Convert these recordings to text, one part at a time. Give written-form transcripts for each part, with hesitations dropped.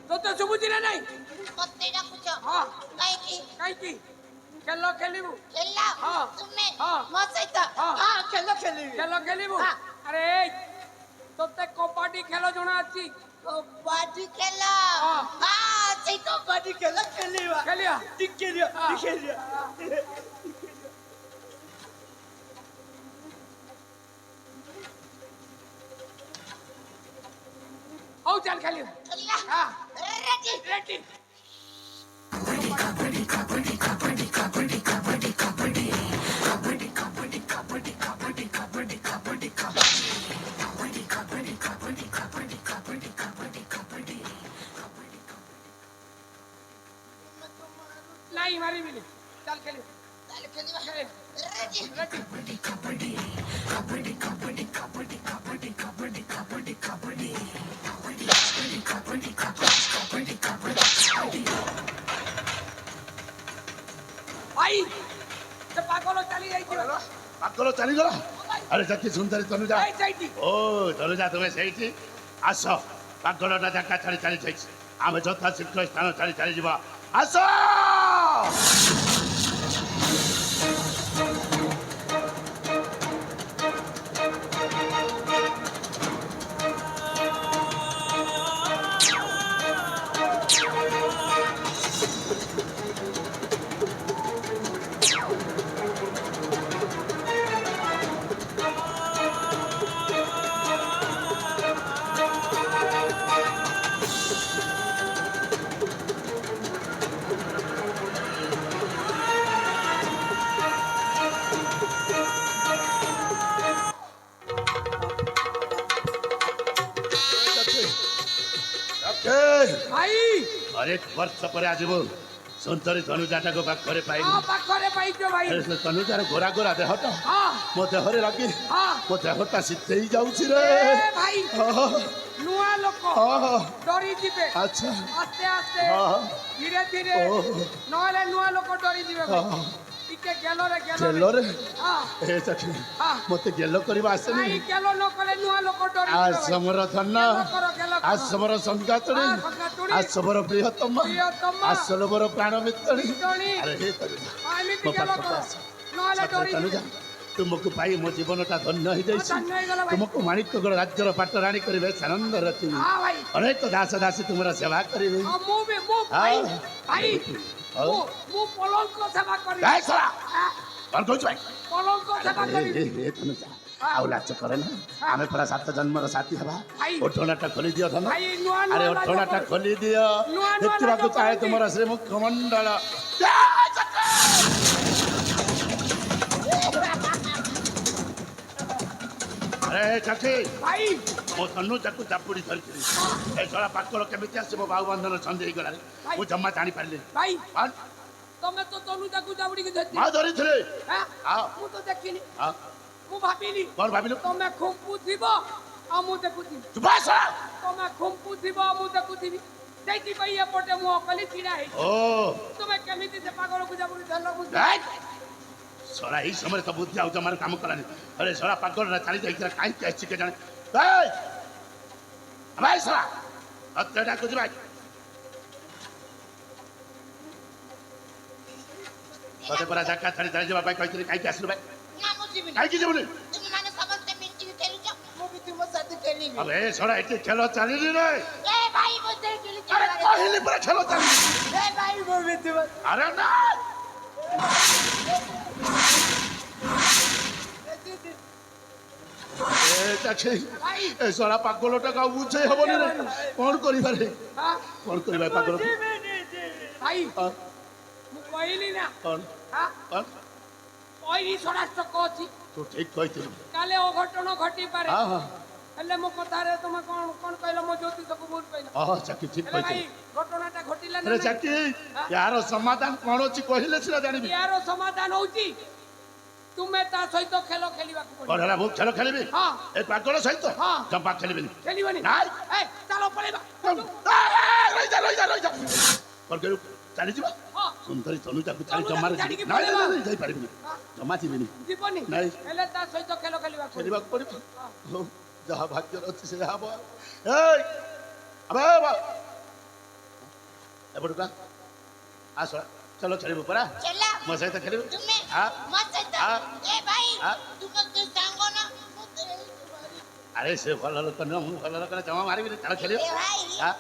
তোতে শুভুଛି ନା ନାଇଁ ମତେ ଡାକୁଛ ହଁ କାହିଁକି କାହିଁକି ଖେଳ ଖେଳିବୁ ଖେଳ ହଁ ତୁମେ ହଁ ମୋ ସହିତ ହଁ। ହଁ ଖେଳ ଖେଳିବି ଖେଳ ଖେଳିବୁ ହଁ। ଆରେ ତୋତେ କବାଡି ଖେଳ ଜଣା ଅଛି କବାଡି ଖେଳ ହଁ। ହଁ ସେଇ କବାଡି ଖେଳ ଖେଳିବା ଖେଳିବା ଟିକେ ହଁ। ଖେଳିବା ହଉ ଚାଲ ଖେଳିବା ଖେଳିବା ହଁ ରେଡି ରେଡି ନାଇଁ ମାରିବିନି ଚାଲ ଖେଳିବା ତାହେଲେ ଖେଳିବା ଖେଳିବା ରେଡି ରେଡି ଭାଇ ସେ ପାଗଳ ଚାଲି ଯାଇଛି ପାଗଳ ଚାଲିଗଲା ଆରେ ଯାକି ସୁନ୍ଦରୀ ତନୁଜା ଏଇ ସେଇଠି ଓ ତନୁଜା ତୁମେ ସେଇଠି ଆସ ପାଗଳଟା ଜାଗା ଛାଡ଼ି ଚାଲି ଯାଇଛି ଆମେ ଯଥା ଶୀଘ୍ର ସ୍ଥାନ ଛାଡ଼ି ଚାଲିଯିବା ଆସ ଭାଇ ଅନେକ ବର୍ଷ ପରେ ଆସିବୁ ସୁନ୍ଦରୀ ତନୁଜାଟାକୁ ପାଖରେ ପାଇବୁ ହଁ ପାଖରେ ପାଇଛ ଭାଇ ତନୁଜାର ଗୋରା ଗୋରା ଦେହଟା ହଁ ମୋ ଦେହରେ ଲାଗି ହଁ ମୋ ଦେହଟା ଶୀତେଇ ଯାଉଛି ରେ ଏ ଭାଇ ନୂଆ ଲୋକ ହଁ ଡରି ଯିବେ ଆଚ୍ଛା ଆସ୍ତେ ଆସ୍ତେ ହଁ ଧୀରେ ଧୀରେ ଓହୋ ନହେଲେ ନୂଆ ଲୋକ ଡରି ଯିବେ ଭାଇ ହଁ ଟିକେ ଗେଲରେ ଗେଲରେ ହଁ ଏ ଚାଠି ହଁ ମତେ ଗେଲ କରିବା ଆସେନି ଭାଇ ଗେଲ ନ କଲେ ନୂଆ ଲୋକ ଡରି ଯିବେ ଭାଇ ଆସମର ଧନ ଗେଲ କର ଆସମର ସଂଗାତୁଣି ହଁ, ସଂଗାତୁଣି। ଆସମର ପ୍ରିୟତମ ପ୍ରିୟତମ। ଆସଲବର ପ୍ରାଣ ମିତ୍ରଣି ମିତ୍ରଣି। ଆରେ ହେ ତନୁଜା ହଁ, ଏମିତି ମୋ ଗେଲ ପାଖକୁ କର ଆସ ନହେଲେ ସତରେ ଡରି ତନୁଜା ତୁମକୁ ପାଇ ମୋ ଜୀବନଟା ଧନ୍ୟ ହେଇଯାଇଛି ଧନ୍ୟ ହେଇଗଲା ଭାଇ। ତୁମକୁ ମାଣିକଗଡ଼ ରାଜ୍ୟର ପାଟରାଣୀ କରିବେ ସାନନ୍ଦ ରଖିବି ହଁ ଭାଇ ଅନେକ ଦାସ ଦାସୀ ତୁମର ସେବା କରିବେ ହଁ, ମୁଁ ଭାଇ ଭାଇ ହଉ। ମୁଁ ପଲଙ୍କ ସେବା କରିବି ଏ ଶଳା! ଆ, କଣ କହୁଛୁ ଭାଇ ପଲଙ୍କ ସେବା କରିବି ତନୁଜା ଆଉ ଲାଜ କରେ ନା ଆମେ ପରା 7 ଜନ୍ମର ସାଥୀ ହେବା ଭାଇ। ଓଠଣାଟା ଖୋଲି ଦିଅ ଧନ ଭାଇ, ନୂଆ ନୂଆ ଆରେ ଲାଜ ଓଠଣାଟା କରୁ। ଖୋଲି ଦିଅ ନୂଆ ନୂଆ ଦେଖିବାକୁ ଲାଜ ଚାହେଁ କରନ୍ତି। ତୁମର ଶ୍ରୀମୁଖମଣ୍ଡଳ ଆରେ ଚାଷୀ ଭାଇ ମୋ ତନୁଜାକୁ ଚାପୁଡ଼ି ଧରିଥିଲି ଏ ଶଳା ପାକଳ କେମିତି ଆସି ମୋ ବାହୁ ବନ୍ଧନ ଛନ୍ଦି ହେଇଗଲାଣି ଭାଇ। ମୁଁ ଜମା ଜାଣିପାରିଲିନି ଭାଇ କଣ? ତମେ ତ ତନୁଜାକୁ ଜାବୁଡ଼ିକି ଧରିଥିଲ ମା ଧରିଥିଲେ ହଁ? ହଁ। ମୁଁ ତ ଦେଖିନି ହଁ, ମୁଁ ଭାବିଲି କଣ ଭାବିଲୁ ତମେ ଖୁମ୍ପୁଥିବ ଆଉ ମୁଁ ଦେଖୁଥିବି ଚୁପା ଶଳା! ତମେ ଖୁମ୍ପୁଥିବ ଆଉ ମୁଁ ଦେଖୁଥିବି ସେଇଥିପାଇଁ ଏପଟେ ମୁଁ ଅକଲି ଛିଡ଼ା ହେଇଛି ଓ ତମେ କେମିତି ସେ ପାଗଳକୁ ଜାବୁଡ଼ି ଧରିଲ ମୁଁ ଏ! ଶଳା ଏଇ ସମୟରେ ତ ବୁଦ୍ଧି ଆଉ ଜମାରୁ କାମ କଲାନି ଆରେ ଶଳା ପାଗଳଟା ଚାଲି ଯାଇଥିଲା କାହିଁକି ଆସିଛି କେଜାଣି ଭାଇ ଭାଇ ଶଳା ସତ୍ୟ ଡାକୁଛି ଭାଇ ତତେ ପରା ଜାଗା ଛାଡ଼ି ଚାଲିଯିବା ପାଇଁ କହିଥିଲି କାହିଁକି ଆସିଲୁ ଭାଇ ନା ମୁଁ ଯିବିନି କାହିଁକି ଯିବୁନି ତୁମେମାନେ ସମସ୍ତେ ମିଶିକି ଖେଳୁଛ ମୁଁ ବି ତୁମ ସହିତ ଖେଳିବି ଆବେ ଶଳା ଏଠି ଖେଳ ଚାଲିନି ରେ ଏ ଭାଇ ମୋତେ ଖେଳି ଆରେ କହିଲି ପରା ଖେଳ ଚାଲିନି ଏ ଭାଇ ମୁଁ ବି ତୁମ ଆରେ ନା ଏ ଚାଛି ଭାଇ ଏ ଶଳା ପାଗଳଟାକୁ ଆଉ ବୁଝେଇ ହବନି ରେ କଣ କରିବା ରେ ହଁ କଣ କରିବା ପାଗଳ ଭାଇ ହଁ, ମୁଁ କହିଲି ନା କଣ ହଁ କଣ କହିଲି ଷଡ଼ାଷ୍ଟକ ଅଛି ତୁ ଠିକ କହିଥିଲୁ କାଲେ ଅଘଟଣ ଘଟିପାରେ ହଁ ହଁ ହେଲେ ମୋ କଥାରେ ତମେ କଣ କଣ କହିଲ ମୋ ଜ୍ୟୋତିଷକୁ ଭୁଲ କହିଲ ହଁ ଚାକି ଠିକ ହେଲେ ଭାଇ କହିଥିଲୁ ଘଟଣାଟା ଘଟିଲା ନା ଆରେ ନାଇଁ? ଚାକି ୟାର ସମାଧାନ କଣ ଅଛି କହିଲେ ସିନା ଜାଣିବି ଏହାର ସମାଧାନ ହଉଛି ତୁମେ ତା ସହିତ ଖେଳ ଖେଳିବାକୁ କଣ ପଡିବ ହେଲା ମୁଁ ଖେଳ ଖେଳିବି ହଁ। ଏ ପାଗଳ ସହିତ ହଁ। ଜମା ଖେଳିବିନି ଖେଳିବନି ନାଇଁ। ଏ ଚାଲ ପଳେଇବା ରହିଯା ରହିଯା ରହିଯା କଣ କହିଲୁ ଚାଲିଯିବା ହଁ ସୁନ୍ଦରୀ ତନୁଜାକୁ ଛାଡ଼ି ତନୁଜାକୁ ଜମାରେ ଛାଡ଼ିକି ନାଇଁ ନାଇଁ ପଳେଇବା। ନାଇଁ ଯାଇପାରିବିନି ହଁ। ଜମା ଯିବିନି ଯିବନି ନାଇଁ। ହେଲେ ତା ସହିତ ଖେଳ ଖେଳିବାକୁ ପଡିବ ଖେଳିବାକୁ ପଡ଼ିବ ହଁ। ହଉ ଯାହା ଭାଗ୍ୟରେ ଅଛି ସେ ହବ। ଏଇ ଆବେ ଏପଟକୁ ଆସ ଚଲ ଖେଳିବୁ ପରା चला ମୋ ସହିତ ଖେଳିବୁ तुम्हें हाँ? मत सकता हाँ? ए भाई हाँ? तुम तो सांगो ना मुझे तुम्हारी ଆରେ ସେ ଭଲ ଲୋକ ନୁହଁ ମୁଁ ଭଲ ଲୋକ ଜମା ମାରିବିନି ଚାଲ ଖେଳିବ ए भाई हाँ?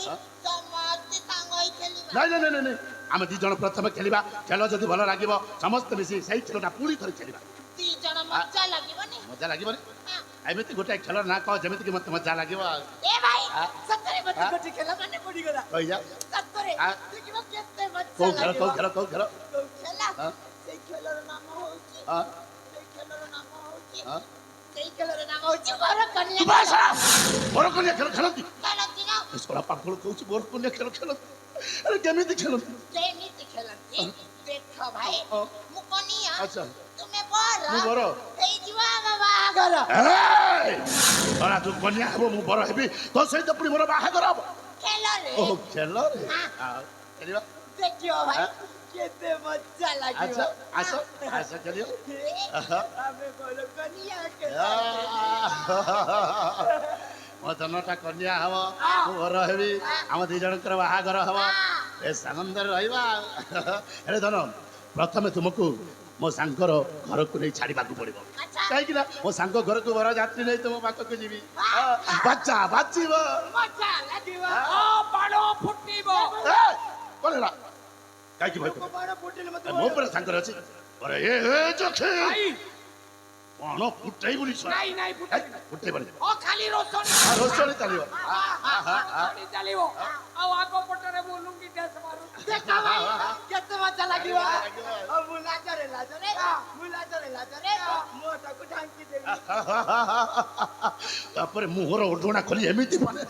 हाँ? ସମସ୍ତେ ସାଙ୍ଗ ହେଇ ଖେଳିବା ନାଇଁ ନାଇଁ ନାଇଁ ନାଇଁ ଆମେ ଦି ଜଣ ପ୍ରଥମେ ଖେଳିବା ଖେଳ ଯଦି ଭଲ ଲାଗିବ ସମସ୍ତେ ମିଶି ସେଇ ଖେଳଟା ପୁଣି ଥରେ ଖେଳିବା ଦି ଜଣ ମଜା ଲାଗିବନି ମଜା ଲାଗିବନି हाँ। ଏମିତି ଗୋଟେ ଖେଳ ନା କହ ଯେମିତିକି ମତେ ମଜା ଲାଗିବ ए भाई हाँ? ସତରେ ମତେ हाँ? ଗୋଟେ ଖେଳ ମାନେ ପଡ଼ିଗଲା କହିଯା ସତରେ हाँ? ଦେଖିବ କେତେ ମଜା କୋଉ ଖେଳ ଲାଗିବ କୋଉ ଖେଳ କୋଉ ଖେଳ କୋଉ ଖେଳ हाँ? ସେଇ ଖେଳର ନାମ ହଉଛି ହଁ ସେଇ ଖେଳର ନାମ ହଉଛି ହଁ ସେଇ ଖେଳର ନାମ ହଉଛି ବର କନ୍ୟା ତୁ ବାସ ମୋର କନ୍ୟା ଖେଳ ଖେଳନ୍ତି ଖେଳନ୍ତି ନା ଶଳା ପାଗଳ କହୁଛି ମୋର କନ୍ୟା ଖେଳ ଖେଳନ୍ତି ଆରେ କେମିତି ଖେଳନ୍ତି କେମିତି ଖେଳନ୍ତି ଦେଖ ଭାଇ ହଁ। ମୁଁ କନିଆ ଆଚ୍ଛା ତୁମେ ବର ମୁଁ ବର। ହେଇଯିବ ଆମ ବାହାଘର ଏଇ! ଶଳା ତୁ କନ୍ୟା ହବ ମୁଁ ବର ହେବି ତୋ ସହିତ ପୁଣି ମୋର ବାହାଘର ହବ ଖେଳରେ ଓହୋ ଖେଳରେ ହଁ। ଆଉ ଖେଳିବା ଦେଖିବ ଭାଇ ହଁ। କେତେ ମଜା ଲାଗିବ ଆଚ୍ଛା ଆସ ଆସ ଖେଳିବ ଆମେ ବର କନିଆ ମୋ ଜନ୍ମଟା କନ୍ୟା ହବ ମୁଁ ବର ହେବି ଆମ ଦି ଜଣଙ୍କର ବାହାଘର ହବ ବେଶ ଆନନ୍ଦରେ ରହିବା ହେଲେ ଧନ ପ୍ରଥମେ ତୁମକୁ ମୋ ସାଙ୍ଗର ଘରକୁ ନେଇ ଛାଡ଼ିବାକୁ ପଡ଼ିବ ଆଚ୍ଛା କାହିଁକି ନା ମୋ ସାଙ୍ଗ ଘରକୁ ବର ଯାତ୍ରୀ ନେଇ ତୁମ ପାଖକୁ ଯିବି ବାଚ୍ଚା ବାଚିବ ମଜା ଲାଗିବ ବାଣ ଫୁଟିବ କଣ ହେଲା କାହିଁକି ଭୟ କରୁଛ? ବର ଫୁଟିଲେ ମତେ ମୋ ଉପରେ ସାଙ୍ଗରେ ଅଛି ଅରେ ଏ ଚୋଖେ ଭାଇ କଣ ଫୁଟେଇ ବୋଲି ନାଇଁ ନାଇଁ ଫୁଟିବ ଫୁଟେଇ ବଳି ଖାଲି ରୋଷଣୀ ରୋଷଣୀ ଚାଲିବ ରୋଷଣୀ ଚାଲିବ ଆଉ ଆଗ ପଟରେ ମୁଁ ଲୁଙ୍ଗି ଡ୍ୟାନ୍ସ ମାରୁ ଦେଖ ଭାଇ କେତେ ମଜା ଲାଗିବ ଲାଗିବ। ମୁଁ ଲାଜରେ ମୁଁ ତାକୁ ଢାଙ୍କି ଦେବି ତାପରେ ମୁହଁର ଓଢଣା ଖୋଲି ଏମିତି ମାନେ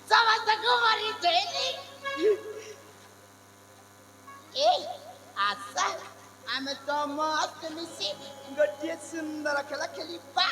ସମସ୍ତଙ୍କୁ ମରିଦେଲି ଏଇ ଆଶା ଆମେ ସମସ୍ତେ ମିଶି ଗୋଟିଏ ସୁନ୍ଦର ଖେଳ ଖେଳିବା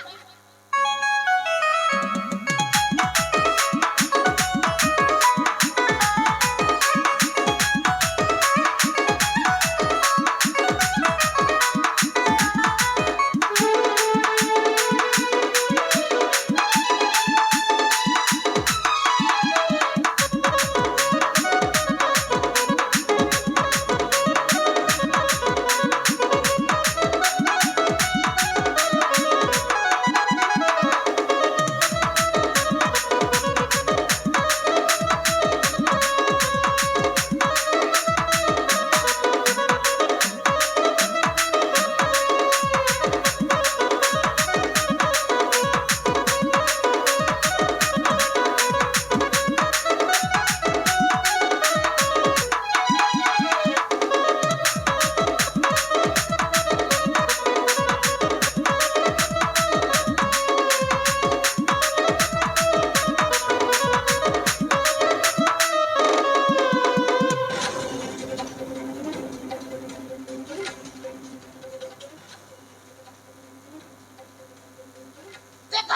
ଦେଖ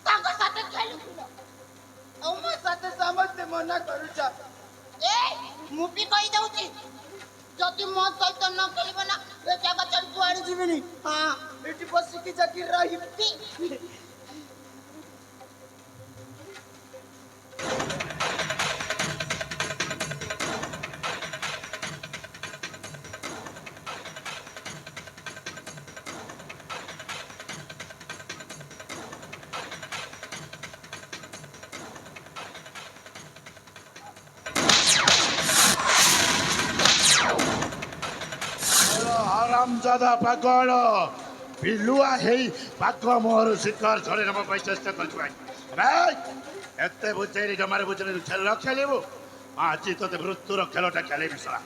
ତାଙ୍କ ସାଥେ ଖେଳୁଥିଲ ଆଉ ମୋ ସାଥେ ସମସ୍ତେ ମନା କରୁଛ ମୁଁ ବି କହିଦଉଛି ଯଦି ମୋ ସହିତ ନ ଖେଳିବ ନା ଏ ଜାଗା ଛାଡ଼ି କୁଆଡ଼େ ଯିବିନି ହଁ ଏଠି ବସିକି ଯାଇକି ରହିବି ଆରାମଜାଦା ପାଗଳ ପିଲୁଆ ହେଇ ପାଗ ମୋହର ଶିକାର ଝଡି ନେବା ପାଇଁ ଚେଷ୍ଟା କରୁଛୁ ଭାଇ এতে বুঝেই জমারে বুঝলে খেলা খেলিবু আজ তোতে মৃত্যুর খেলাটা খেলিবি শোনা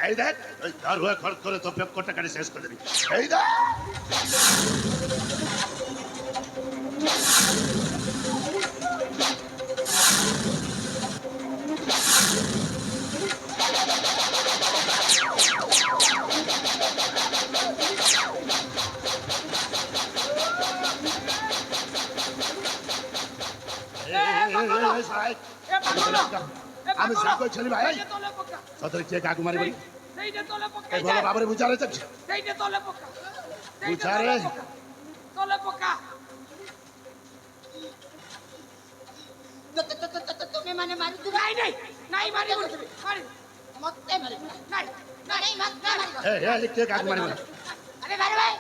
এই দেখ ওই দারুয়া খরচ করে তো পেপকটা কাটি শেষ করে দিবি এই দেখ এই সাহেব, এ পাগল এ আমি পাগল সাকো ছেলে ভাই সেইটা তলে পকা সতরে কে কাকু মারি বলি সেইটা তলে পকা এই ভালো বাবরে বুঝারে তো সেইটা তলে পকা বুঝারে তলে পকা তুমি মানে মারি দিবে নাই নাই নাই মারি মারি মতে মারি নাই নাই মতে মারি এই কে কাকু মারি বলি আরে মারি ভাই